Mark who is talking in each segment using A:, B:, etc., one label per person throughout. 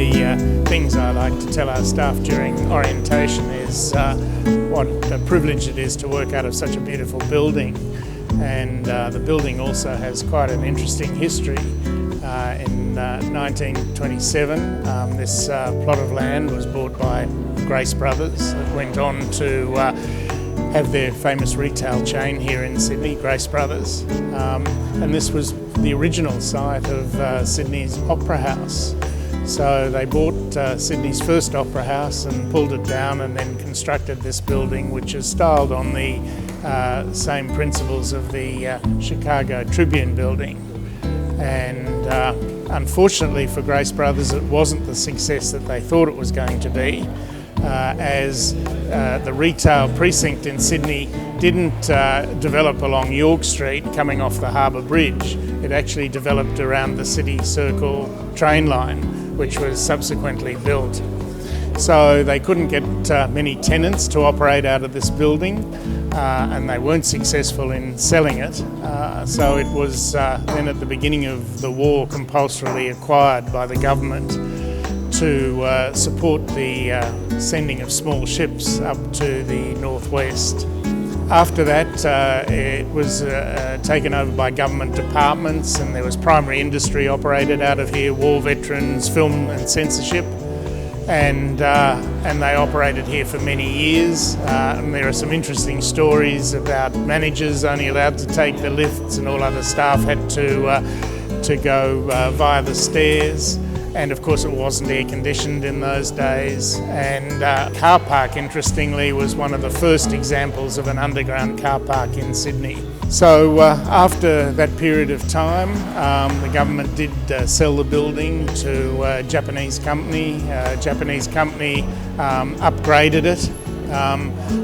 A: the things I like to tell our staff during orientation is what a privilege it is to work out of such a beautiful building. And the building also has quite an interesting history. In 1927, this plot of land was bought by Grace Brothers. It went on to have their famous retail chain here in Sydney, Grace Brothers. And this was the original site of Sydney's Opera House. So they bought Sydney's first opera house and pulled it down and then constructed this building, which is styled on the same principles of the Chicago Tribune building. And unfortunately for Grace Brothers, it wasn't the success that they thought it was going to be, as the retail precinct in Sydney didn't develop along York Street coming off the Harbour Bridge. It actually developed around the City Circle train line, which was subsequently built. So they couldn't get many tenants to operate out of this building, and they weren't successful in selling it. So it was then at the beginning of the war compulsorily acquired by the government to support the sending of small ships up to the northwest. After that, it was taken over by government departments, and there was primary industry operated out of here, war veterans, film and censorship, and they operated here for many years. And there are some interesting stories about managers only allowed to take the lifts, and all other staff had to go via the stairs. And of course it wasn't air conditioned in those days. And car park, interestingly, was one of the first examples of an underground car park in Sydney. So after that period of time, the government did sell the building to a Japanese company. Japanese company upgraded it.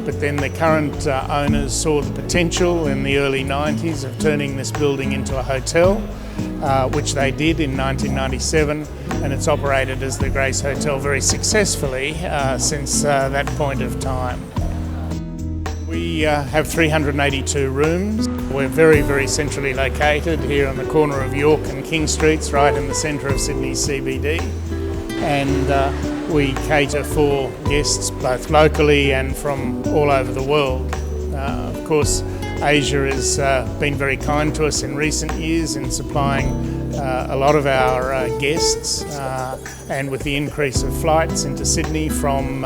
A: But then the current owners saw the potential in the early 90s of turning this building into a hotel, which they did in 1997, and it's operated as the Grace Hotel very successfully since that point of time. We have 382 rooms. We're very, very centrally located here on the corner of York and King Streets, right in the centre of Sydney's CBD. And we cater for guests both locally and from all over the world. Of course, Asia has been very kind to us in recent years in supplying a lot of our guests, and with the increase of flights into Sydney from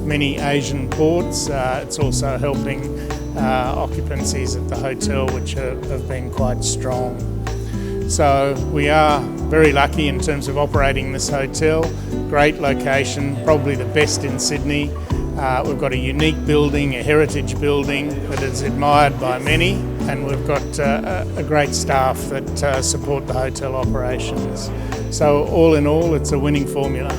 A: many Asian ports, it's also helping occupancies at the hotel, which have been quite strong. So we are very lucky in terms of operating this hotel. Great location, probably the best in Sydney. We've got a unique building, a heritage building that is admired by many, and we've got a great staff that support the hotel operations. So all in all, it's a winning formula.